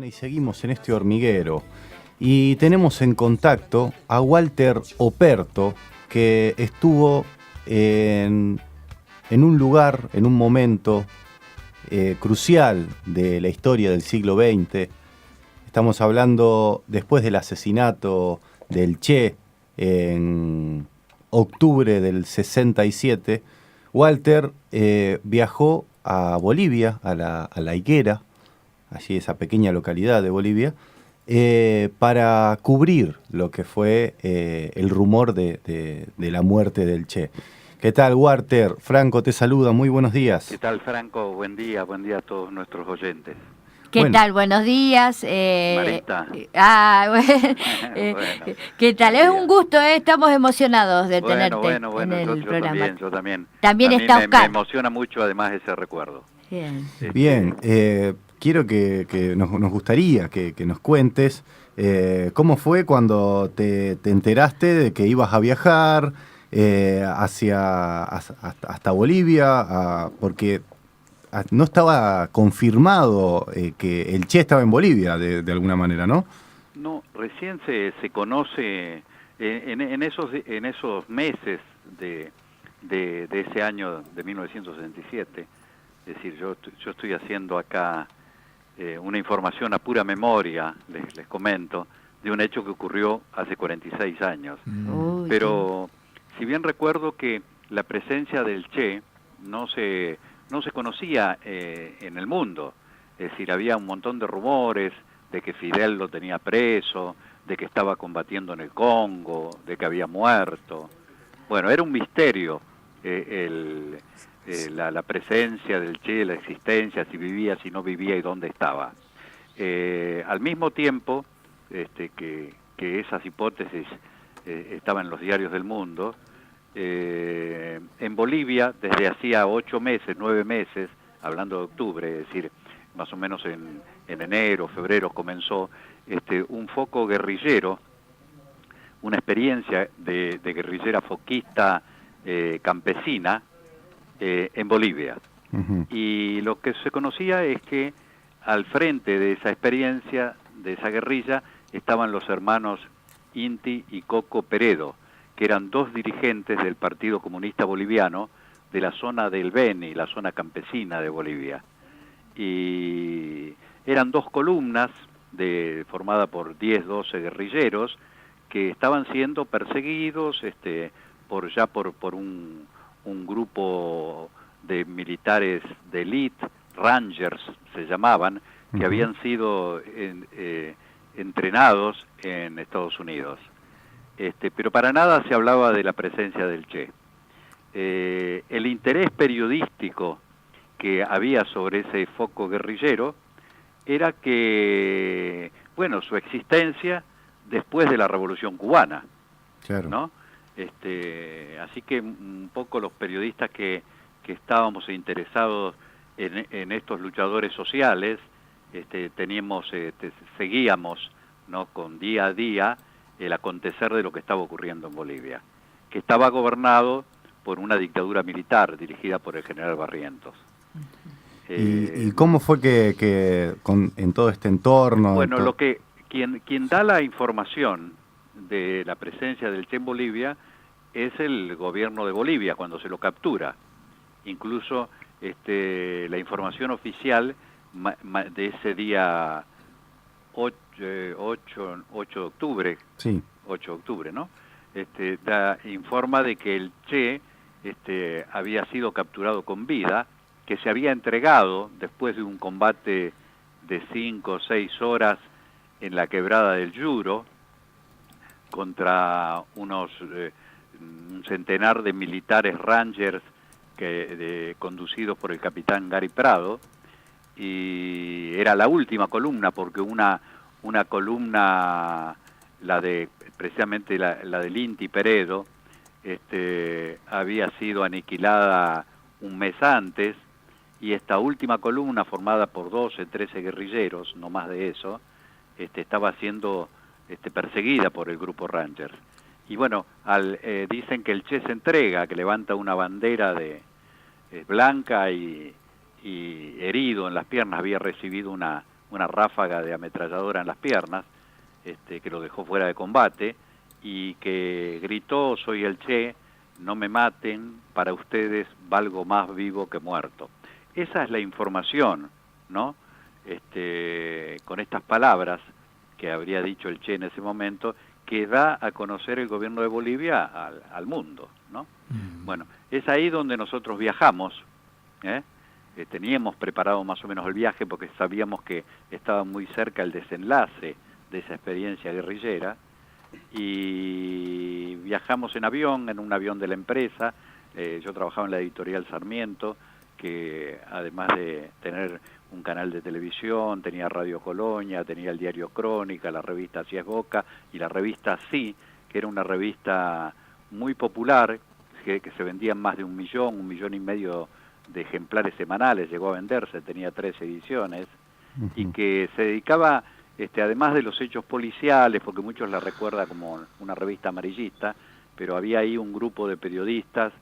Y seguimos en este hormiguero y tenemos en contacto a Walter Operto, que estuvo en un lugar, en un momento crucial de la historia del siglo XX. Estamos hablando después del asesinato del Che en octubre del 67. Walter viajó a Bolivia, a la Higuera, allí esa pequeña localidad de Bolivia, para cubrir lo que fue el rumor de la muerte del Che. ¿Qué tal, Walter? Franco te saluda, muy buenos días. ¿Qué tal, Franco? Buen día a todos nuestros oyentes. ¿Qué tal? Buenos días. Marita. Bueno, ¿qué tal? Es un gusto, estamos emocionados de tenerte en el programa. Yo también. También está Oscar. Me emociona mucho además ese recuerdo. Bien, quiero que nos gustaría que nos cuentes cómo fue cuando te enteraste de que ibas a viajar hasta Bolivia, porque no estaba confirmado que el Che estaba en Bolivia de alguna manera, ¿no? No, recién se conoce en esos meses de ese año de 1967. Es decir, yo estoy haciendo acá una información a pura memoria, les comento, de un hecho que ocurrió hace 46 años. Pero si bien recuerdo que la presencia del Che no se conocía en el mundo, es decir, había un montón de rumores de que Fidel lo tenía preso, de que estaba combatiendo en el Congo, de que había muerto. Bueno, era un misterio la presencia del Che, la existencia, si vivía, si no vivía y dónde estaba. Al mismo tiempo que esas hipótesis estaban en los diarios del mundo, en Bolivia, desde hacía 8 meses, 9 meses, hablando de octubre, es decir, más o menos en enero, febrero comenzó un foco guerrillero, una experiencia de guerrillera foquista campesina en Bolivia. Y lo que se conocía es que al frente de esa experiencia, de esa guerrilla, estaban los hermanos Inti y Coco Peredo, que eran dos dirigentes del Partido Comunista Boliviano de la zona del Beni, la zona campesina de Bolivia. Y eran dos columnas formadas por 10, 12 guerrilleros que estaban siendo perseguidos por un grupo de militares de élite, Rangers se llamaban, que habían sido entrenados en Estados Unidos. Pero para nada se hablaba de la presencia del Che. El interés periodístico que había sobre ese foco guerrillero era que, bueno, su existencia después de la Revolución Cubana, claro, ¿no? Así que un poco los periodistas que estábamos interesados en estos luchadores sociales, seguíamos, ¿no?, con día a día el acontecer de lo que estaba ocurriendo en Bolivia, que estaba gobernado por una dictadura militar dirigida por el general Barrientos. ¿Y cómo fue que en todo este entorno? Bueno, quien da la información de la presencia del Che en Bolivia es el gobierno de Bolivia cuando se lo captura. Incluso la información oficial de ese día 8 de octubre, sí. 8 de octubre, ¿no? Informa de que el Che había sido capturado con vida, que se había entregado después de un combate de 5 o 6 horas en la quebrada del Yuro contra un centenar de militares Rangers conducidos por el capitán Gary Prado, y era la última columna, porque una columna, precisamente la del Inti Peredo, había sido aniquilada un mes antes, y esta última columna, formada por 12, 13 guerrilleros, no más de eso, estaba siendo perseguida por el grupo Rangers. Y bueno, dicen que el Che se entrega, que levanta una bandera blanca y herido en las piernas, había recibido una una ráfaga de ametralladora en las piernas, que lo dejó fuera de combate, y que gritó: soy el Che, no me maten, para ustedes valgo más vivo que muerto. Esa es la información, ¿no? Con estas palabras que habría dicho el Che en ese momento, que da a conocer el gobierno de Bolivia al mundo, ¿no? Bueno, es ahí donde nosotros viajamos, teníamos preparado más o menos el viaje porque sabíamos que estaba muy cerca el desenlace de esa experiencia guerrillera, y viajamos en avión, en un avión de la empresa. Yo trabajaba en la editorial Sarmiento, que además de tener un canal de televisión, tenía Radio Colonia, tenía el diario Crónica, la revista Así es Boca y la revista Sí, que era una revista muy popular, que se vendían más de 1 millón y medio de ejemplares semanales, llegó a venderse, tenía 3 ediciones, y que se dedicaba, además de los hechos policiales, porque muchos la recuerdan como una revista amarillista, pero había ahí un grupo de periodistas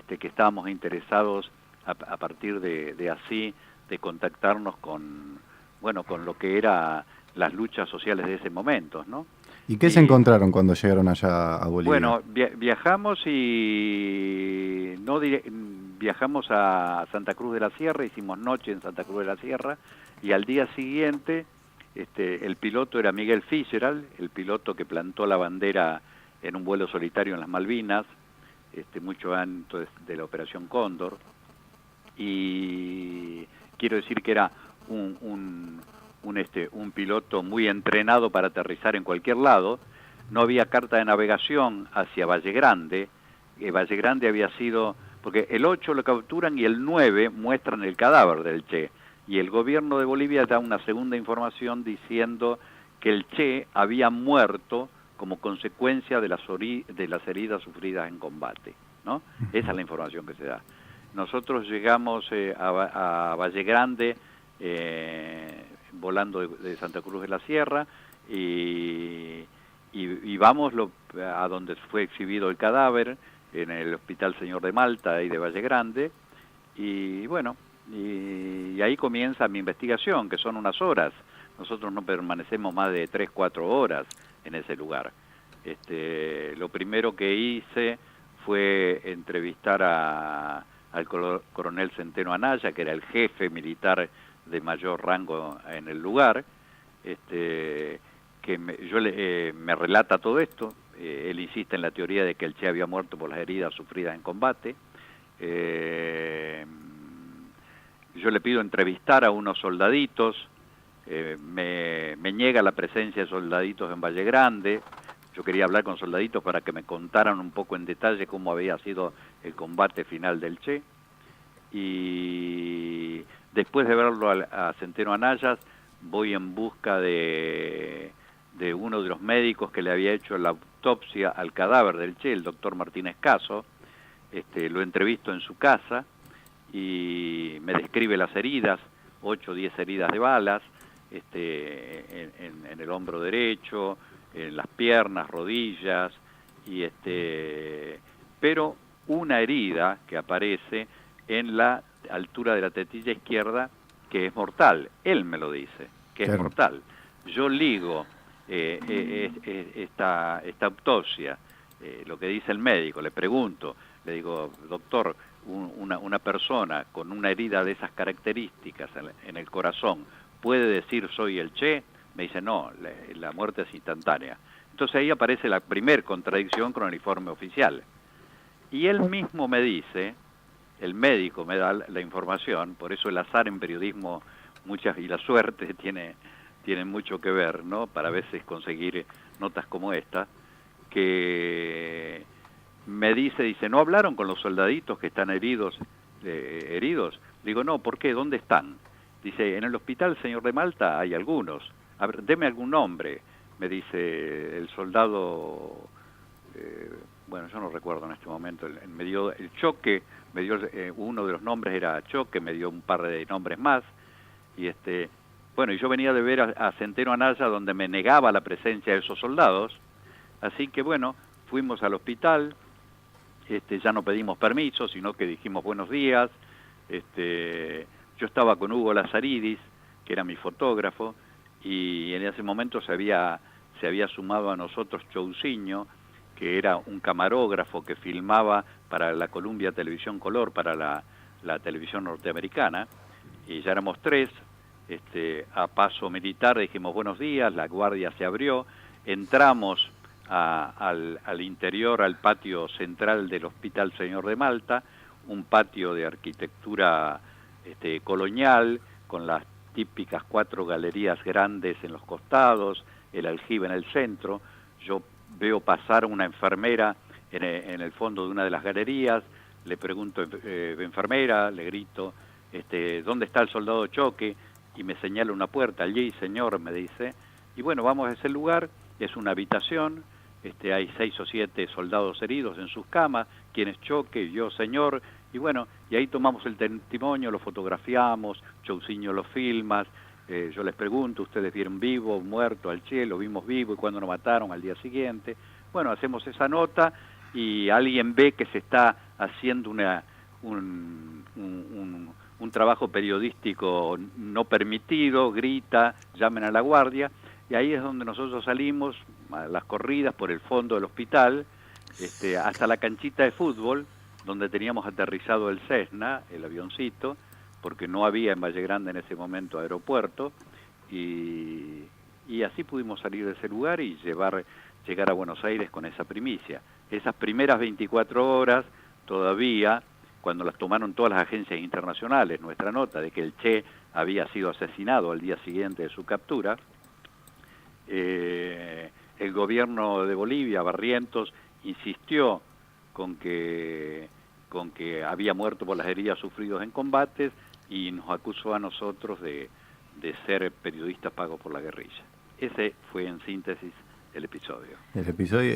que estábamos interesados a partir de Así, de contactarnos con lo que eran las luchas sociales de ese momento, ¿no? ¿Y qué se encontraron cuando llegaron allá a Bolivia? Bueno, viajamos viajamos a Santa Cruz de la Sierra, hicimos noche en Santa Cruz de la Sierra, y al día siguiente el piloto era Miguel Fitzgerald, el piloto que plantó la bandera en un vuelo solitario en las Malvinas, mucho antes de la Operación Cóndor, y quiero decir que era un piloto muy entrenado para aterrizar en cualquier lado. No había carta de navegación hacia Valle Grande. Valle Grande había sido, porque el 8 lo capturan y el 9 muestran el cadáver del Che, y el gobierno de Bolivia da una segunda información diciendo que el Che había muerto como consecuencia de las heridas sufridas en combate, ¿no? Esa es la información que se da. Nosotros llegamos a Valle Grande volando de Santa Cruz de la Sierra, y vamos a donde fue exhibido el cadáver, en el Hospital Señor de Malta, ahí de Valle Grande, y bueno, y ahí comienza mi investigación, que son unas horas. Nosotros no permanecemos más de 3-4 horas en ese lugar. Lo primero que hice fue entrevistar al coronel Centeno Anaya, que era el jefe militar de mayor rango en el lugar, que me relata todo esto. Él insiste en la teoría de que el Che había muerto por las heridas sufridas en combate. Yo le pido entrevistar a unos soldaditos, me niega la presencia de soldaditos en Valle Grande. Yo quería hablar con soldaditos para que me contaran un poco en detalle cómo había sido el combate final del Che. Y después de verlo a Centeno Anaya, voy en busca de uno de los médicos que le había hecho la autopsia al cadáver del Che, el doctor Martínez Caso. Lo entrevisto en su casa y me describe las heridas, 8 o 10 heridas de balas, en el hombro derecho, en las piernas, rodillas, pero una herida que aparece en la altura de la tetilla izquierda, que es mortal. Él me lo dice, que es mortal. Yo ligo esta autopsia, lo que dice el médico, le pregunto, le digo: doctor, una persona con una herida de esas características en el corazón, ¿puede decir soy el Che? Me dice: no, la muerte es instantánea. Entonces ahí aparece la primer contradicción con el informe oficial. Y él mismo me dice, el médico me da la información, por eso el azar en periodismo y la suerte tienen mucho que ver, ¿no? Para a veces conseguir notas como esta, que me dice, ¿no hablaron con los soldaditos que están heridos? Digo, no, ¿por qué? ¿Dónde están? Dice, en el Hospital Señor de Malta hay algunos. A ver, deme algún nombre. Me dice el soldado, bueno, yo no recuerdo en este momento, me dio el Choque, me dio uno de los nombres era Choque, me dio un par de nombres más, y bueno, y yo venía de ver a Centeno Anaya, donde me negaba la presencia de esos soldados, así que bueno, fuimos al hospital, ya no pedimos permiso, sino que dijimos buenos días. Yo estaba con Hugo Lazaridis, que era mi fotógrafo, y en ese momento se había sumado a nosotros Chousinho, que era un camarógrafo que filmaba para la Columbia Televisión Color, para la televisión norteamericana, y ya éramos 3. A paso militar dijimos buenos días, la guardia se abrió, entramos al interior, al patio central del Hospital Señor de Malta, un patio de arquitectura colonial, con las típicas 4 galerías grandes en los costados, el aljibe en el centro. Yo veo pasar una enfermera en el fondo de una de las galerías, le pregunto, enfermera, le grito, ¿dónde está el soldado Choque? Y me señala una puerta, allí, señor, me dice. Y bueno, vamos a ese lugar, es una habitación, hay 6 o 7 soldados heridos en sus camas, ¿quién es Choque? Yo, señor. Y bueno, y ahí tomamos el testimonio, lo fotografiamos, Chousinho lo filma, yo les pregunto, ¿ustedes vieron vivo, muerto al Che? Lo vimos vivo, y cuando nos mataron al día siguiente. Bueno, hacemos esa nota y alguien ve que se está haciendo un trabajo periodístico no permitido, grita, llamen a la guardia, y ahí es donde nosotros salimos a las corridas por el fondo del hospital, hasta la canchita de fútbol, donde teníamos aterrizado el Cessna, el avioncito, porque no había en Valle Grande en ese momento aeropuerto, y así pudimos salir de ese lugar y llegar a Buenos Aires con esa primicia. Esas primeras 24 horas todavía, cuando las tomaron todas las agencias internacionales, nuestra nota de que el Che había sido asesinado al día siguiente de su captura, el gobierno de Bolivia, Barrientos, insistió con que había muerto por las heridas sufridas en combates y nos acusó a nosotros de ser periodistas pagos por la guerrilla. Ese fue en síntesis el episodio.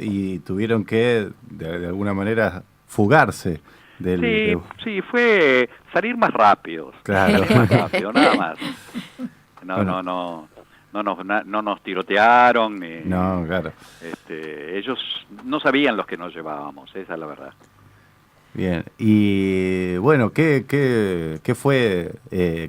Y tuvieron que, de alguna manera, fugarse. Sí, fue salir más rápidos. Claro. Más rápido, nada más. No nos tirotearon. No, claro. Ellos no sabían los que nos llevábamos, esa es la verdad. Bien, y bueno, ¿qué fue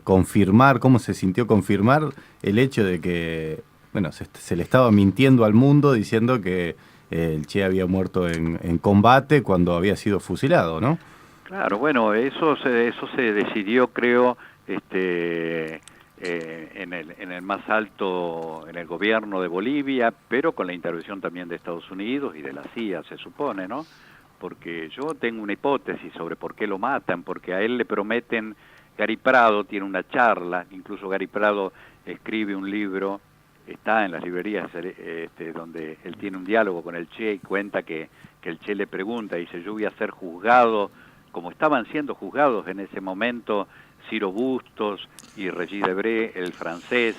confirmar, cómo se sintió confirmar el hecho de que, bueno, se le estaba mintiendo al mundo diciendo que el Che había muerto en combate cuando había sido fusilado, ¿no? Claro, bueno, eso se decidió, creo, en el más alto, en el gobierno de Bolivia, pero con la intervención también de Estados Unidos y de la CIA, se supone, ¿no? Porque yo tengo una hipótesis sobre por qué lo matan, porque a él le prometen, Gary Prado tiene una charla, incluso Gary Prado escribe un libro, está en las librerías, donde él tiene un diálogo con el Che y cuenta que el Che le pregunta, dice, yo voy a ser juzgado, como estaban siendo juzgados en ese momento Ciro Bustos y Regis Debray, el francés,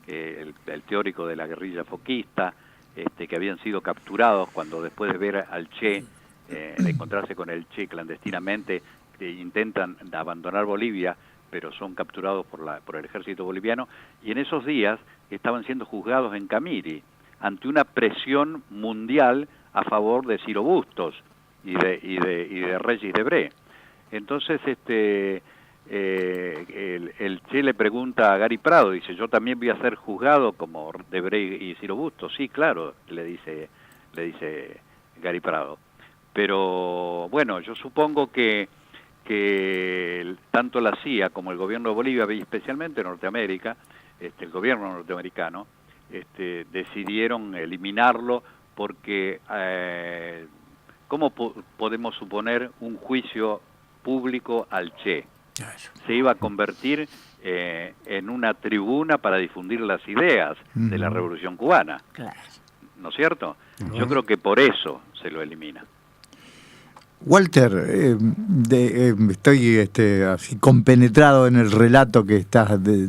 el teórico de la guerrilla foquista, que habían sido capturados cuando después de ver al Che, de encontrarse con el Che clandestinamente, intentan abandonar Bolivia, pero son capturados por el ejército boliviano, y en esos días estaban siendo juzgados en Camiri, ante una presión mundial a favor de Ciro Bustos y de Regis Debray. Entonces, el Che le pregunta a Gary Prado, dice, yo también voy a ser juzgado como Debray y Ciro Bustos. Sí, claro, le dice Gary Prado. Pero bueno, yo supongo que tanto la CIA como el gobierno de Bolivia, y especialmente Norteamérica, el gobierno norteamericano, decidieron eliminarlo porque ¿cómo podemos suponer un juicio público al Che? Se iba a convertir en una tribuna para difundir las ideas de la Revolución Cubana. Claro. ¿No es cierto? Yo creo que por eso se lo elimina. Walter, estoy así compenetrado en el relato que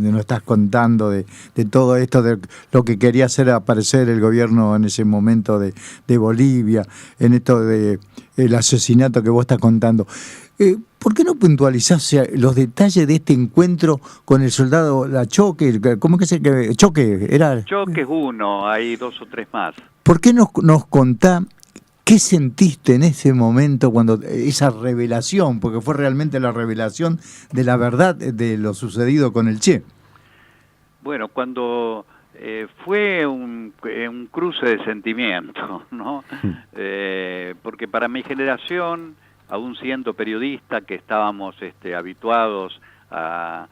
nos estás contando de todo esto, de lo que quería hacer aparecer el gobierno en ese momento de Bolivia, en esto de el asesinato que vos estás contando. ¿Por qué no puntualizás los detalles de este encuentro con el soldado La Choque? ¿Cómo que se Choque era? Choque es uno, hay 2 o 3 más. ¿Por qué nos contás qué sentiste en ese momento cuando esa revelación, porque fue realmente la revelación de la verdad de lo sucedido con el Che? Bueno, cuando fue un cruce de sentimientos, ¿no? Porque para mi generación, aún siendo periodista, que estábamos habituados a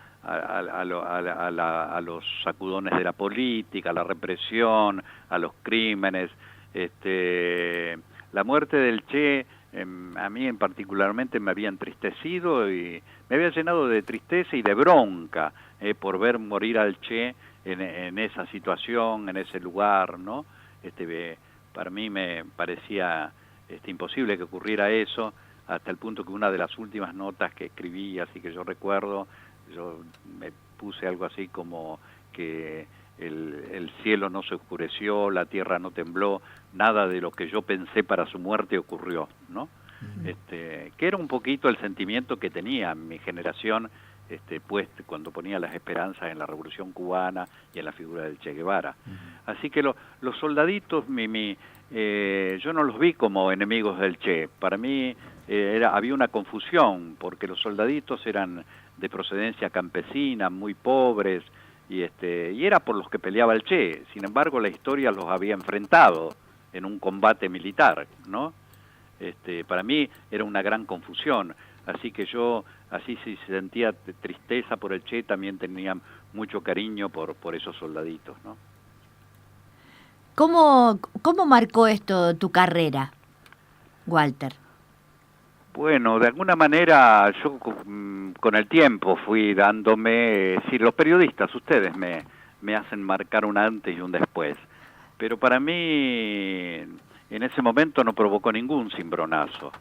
los sacudones de la política, a la represión, a los crímenes, la muerte del Che, a mí particularmente me había entristecido y me había llenado de tristeza y de bronca por ver morir al Che en esa situación, en ese lugar, ¿no? Para mí me parecía imposible que ocurriera eso, hasta el punto que una de las últimas notas que escribí, así que yo recuerdo, yo me puse algo así como que el cielo no se oscureció, la tierra no tembló, nada de lo que yo pensé para su muerte ocurrió, ¿no? Que era un poquito el sentimiento que tenía mi generación, pues cuando ponía las esperanzas en la Revolución Cubana y en la figura del Che Guevara. Así que los soldaditos, yo no los vi como enemigos del Che. Para mí había una confusión, porque los soldaditos eran de procedencia campesina, muy pobres, y era por los que peleaba el Che. Sin embargo, la historia los había enfrentado en un combate militar, ¿no? Para mí era una gran confusión. Así que yo, así si sentía tristeza por el Che, también tenía mucho cariño por esos soldaditos, ¿no? ¿Cómo marcó esto tu carrera, Walter? Bueno, de alguna manera yo con el tiempo fui dándome, si los periodistas, ustedes me hacen marcar un antes y un después, pero para mí en ese momento no provocó ningún cimbronazo,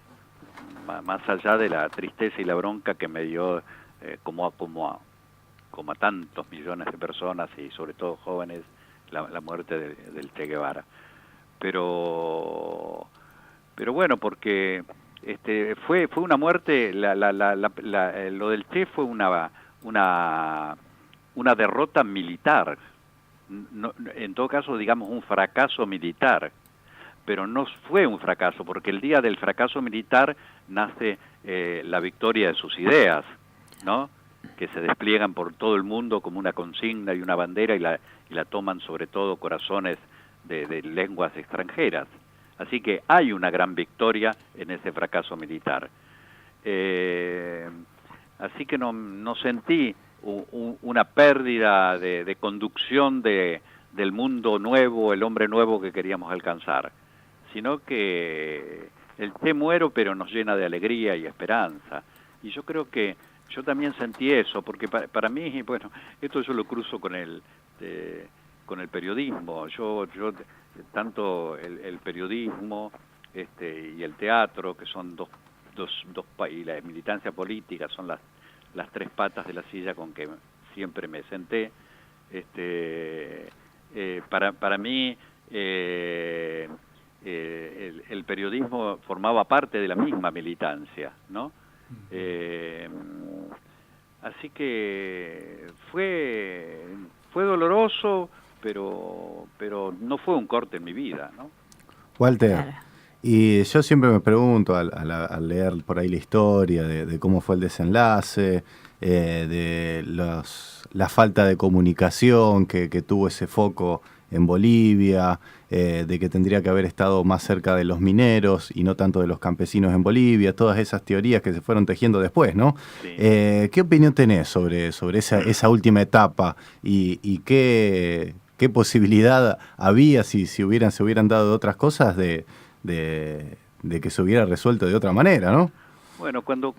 más allá de la tristeza y la bronca que me dio como a tantos millones de personas y sobre todo jóvenes, la muerte del Che Guevara. Pero bueno, porque fue una muerte, lo del Che fue una derrota militar, no, en todo caso digamos un fracaso militar, pero no fue un fracaso, porque el día del fracaso militar nace la victoria de sus ideas, ¿no? Que se despliegan por todo el mundo como una consigna y una bandera y la toman sobre todo corazones de lenguas extranjeras. Así que hay una gran victoria en ese fracaso militar. Así que no sentí una pérdida de conducción del mundo nuevo, el hombre nuevo que queríamos alcanzar, sino que el Che muero, pero nos llena de alegría y esperanza. Y yo creo que yo también sentí eso, porque para mí, bueno, esto yo lo cruzo con el periodismo. Yo tanto el periodismo y el teatro, que son y la militancia política son las tres patas de la silla con que siempre me senté. Para mí el periodismo formaba parte de la misma militancia, ¿no? Así que fue doloroso, pero no fue un corte en mi vida, ¿no? Walter, Claro. y yo siempre me pregunto al leer por ahí la historia de cómo fue el desenlace, de la falta de comunicación que tuvo ese foco en Bolivia, de que tendría que haber estado más cerca de los mineros y no tanto de los campesinos en Bolivia, todas esas teorías que se fueron tejiendo después, ¿no? Sí. ¿Qué opinión tenés sobre esa última etapa y qué posibilidad había si se hubieran dado otras cosas de que se hubiera resuelto de otra manera, ¿no? Bueno, cuando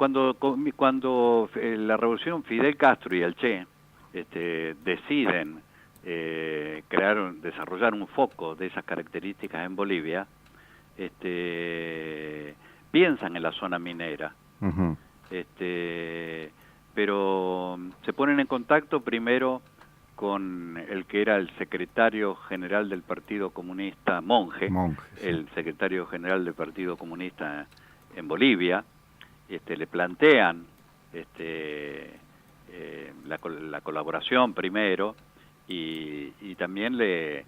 la revolución, Fidel Castro y el Che deciden desarrollar un foco de esas características en Bolivia, piensan en la zona minera, Uh-huh. pero se ponen en contacto primero con el que era el secretario general del Partido Comunista, Monge, Sí. el secretario general del Partido Comunista en Bolivia. Le plantean la colaboración primero y también le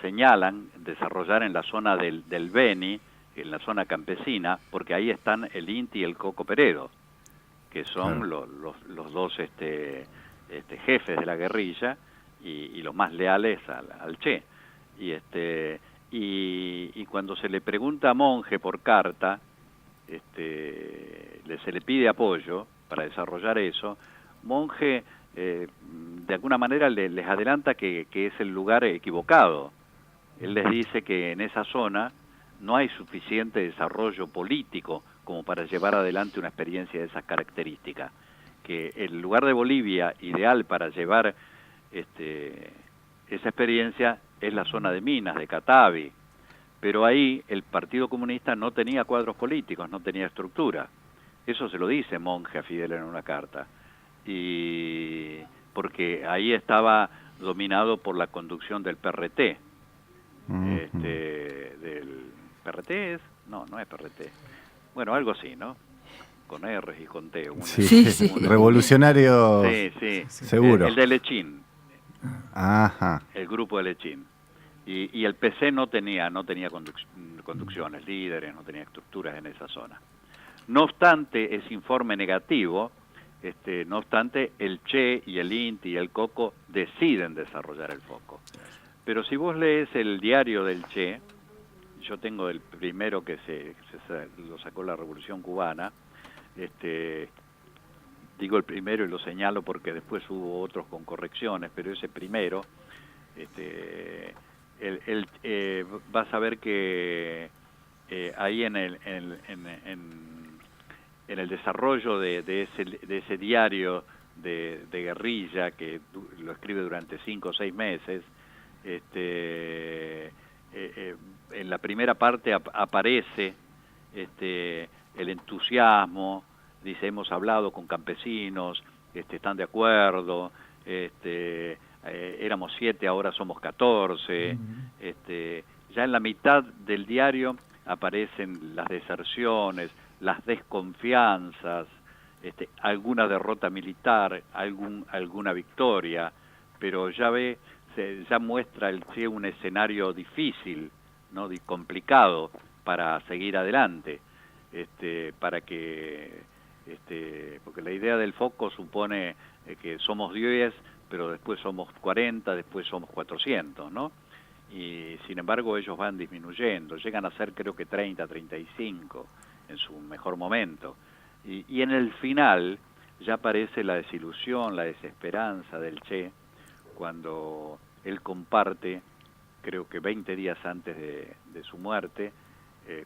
señalan desarrollar en la zona del Beni, en la zona campesina, porque ahí están el Inti y el Coco Peredo, que son los dos jefes de la guerrilla, y los más leales al Che. Y cuando se le pregunta a Monge por carta, se le pide apoyo para desarrollar eso, Monge de alguna manera les adelanta que es el lugar equivocado. Él les dice que en esa zona no hay suficiente desarrollo político como para llevar adelante una experiencia de esas características, que el lugar de Bolivia ideal para llevar esa experiencia es la zona de Minas, de Catavi, pero ahí el Partido Comunista no tenía cuadros políticos, no tenía estructura. Eso se lo dice Monge a Fidel en una carta, y porque ahí estaba dominado por la conducción del PRT. Del PRT es, no es PRT, bueno, algo así, ¿no? Con R y con T. Sí. Revolucionario. Sí, seguro. El de Lechín. Ajá. El grupo de Lechín. Y el PC no tenía conducciones, líderes, no tenía estructuras en esa zona. No obstante ese informe negativo, no obstante el Che y el INTI y el COCO deciden desarrollar el foco. Pero si vos lees el diario del Che, yo tengo el primero que lo sacó la Revolución Cubana, digo el primero y lo señalo porque después hubo otros con correcciones, pero ese primero, vas a ver que ahí en el desarrollo de ese diario de guerrilla, que lo escribe durante 5 o 6 meses, en la primera parte aparece el entusiasmo, dice, hemos hablado con campesinos, están de acuerdo, éramos 7, ahora somos 14, ya en la mitad del diario aparecen las deserciones, las desconfianzas, alguna derrota militar, alguna victoria, pero ya muestra el Che un escenario difícil, ¿no? Complicado para seguir adelante, para que porque la idea del foco supone que somos 10, pero después somos 40, después somos 400, ¿no? Y sin embargo ellos van disminuyendo, llegan a ser creo que 30, 35 en su mejor momento. Y en el final ya aparece la desilusión, la desesperanza del Che, cuando él comparte, creo que 20 días antes de su muerte,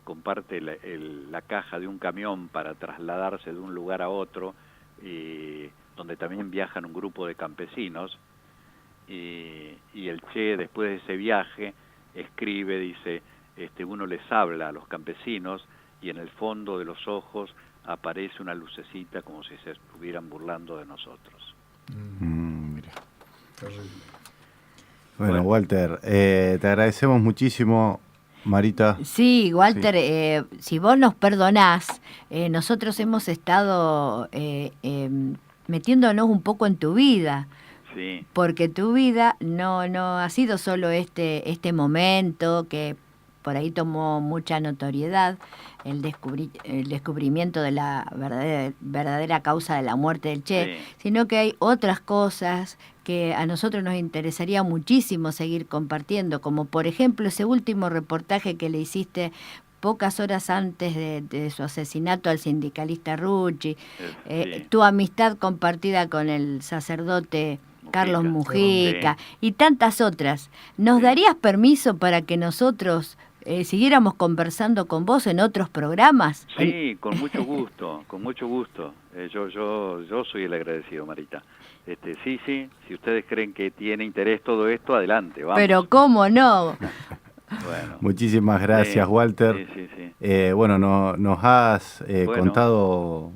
comparte la caja de un camión para trasladarse de un lugar a otro, y donde también viajan un grupo de campesinos, y el Che después de ese viaje escribe, dice, uno les habla a los campesinos y en el fondo de los ojos aparece una lucecita como si se estuvieran burlando de nosotros. Mira. Bueno, Walter, te agradecemos muchísimo. Marita. Sí, Walter, si vos nos perdonás, nosotros hemos estado metiéndonos un poco en tu vida. Sí. Porque tu vida no ha sido solo este momento que por ahí tomó mucha notoriedad, el descubrimiento de la verdadera causa de la muerte del Che, sí, sino que hay otras cosas que a nosotros nos interesaría muchísimo seguir compartiendo, como por ejemplo ese último reportaje que le hiciste pocas horas antes de su asesinato al sindicalista Rucci, sí, tu amistad compartida con el sacerdote Carlos Mujica, sí, y tantas otras. ¿Nos sí. darías permiso para que nosotros siguiéramos conversando con vos en otros programas? Sí, con mucho gusto, con mucho gusto. Yo soy el agradecido, Marita. Sí, si ustedes creen que tiene interés todo esto, adelante, vamos. Pero cómo no. Bueno. Muchísimas gracias, Walter. Sí. Bueno, nos has contado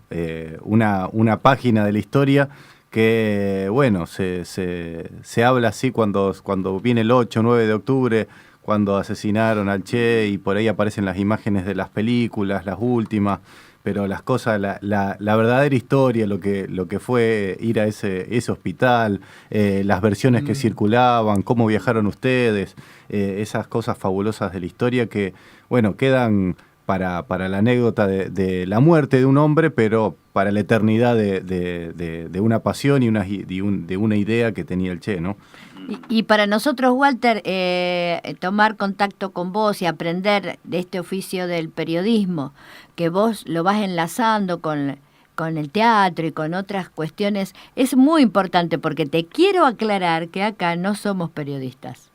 una página de la historia que, bueno, se habla así cuando viene el 8 o 9 de octubre, cuando asesinaron al Che, y por ahí aparecen las imágenes de las películas, las últimas, pero las cosas, la verdadera historia, lo que fue ir a ese hospital, las versiones que circulaban, cómo viajaron ustedes, esas cosas fabulosas de la historia que, bueno, quedan para la anécdota de la muerte de un hombre, pero para la eternidad de una pasión y de una idea que tenía el Che, ¿no? Y para nosotros, Walter, tomar contacto con vos y aprender de este oficio del periodismo, que vos lo vas enlazando con el teatro y con otras cuestiones, es muy importante, porque te quiero aclarar que acá no somos periodistas.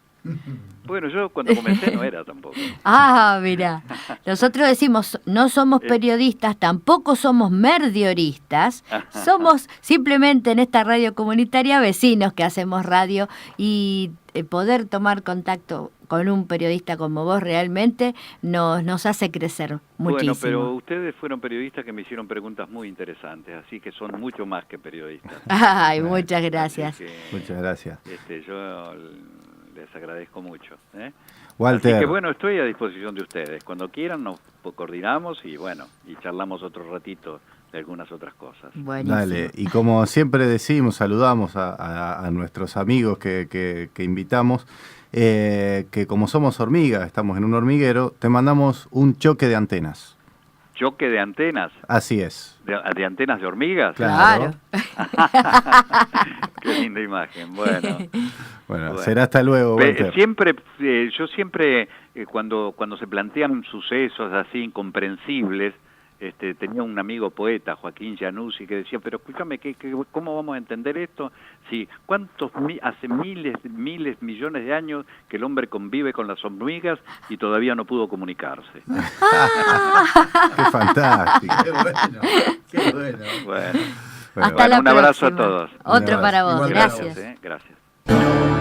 Bueno, yo cuando comencé no era tampoco. Ah, mira, nosotros decimos, no somos periodistas, tampoco somos merdioristas, somos simplemente en esta radio comunitaria vecinos que hacemos radio, y poder tomar contacto con un periodista como vos realmente nos hace crecer muchísimo. Bueno, pero ustedes fueron periodistas que me hicieron preguntas muy interesantes, así que son mucho más que periodistas. Ay, muchas gracias. Muchas gracias. Yo les agradezco mucho. Walter. Así que bueno, estoy a disposición de ustedes. Cuando quieran nos coordinamos y bueno, y charlamos otro ratito de algunas otras cosas. Buenísimo. Dale, y como siempre decimos, saludamos a nuestros amigos que invitamos, que como somos hormigas, estamos en un hormiguero, te mandamos un choque de antenas. ¿Choque de antenas? Así es. ¿De antenas de hormigas? Claro. Qué linda imagen, Bueno, será hasta luego, Walter. Yo siempre, cuando se plantean sucesos así incomprensibles, tenía un amigo poeta, Joaquín Januzzi, que decía, pero escúchame, ¿cómo vamos a entender esto? Si hace miles, millones de años que el hombre convive con las hormigas y todavía no pudo comunicarse. ¡Qué fantástico! ¡Qué bueno! Bueno, Hasta la un abrazo próxima. a todos. Otro para vos, Gracias. gracias. Gracias.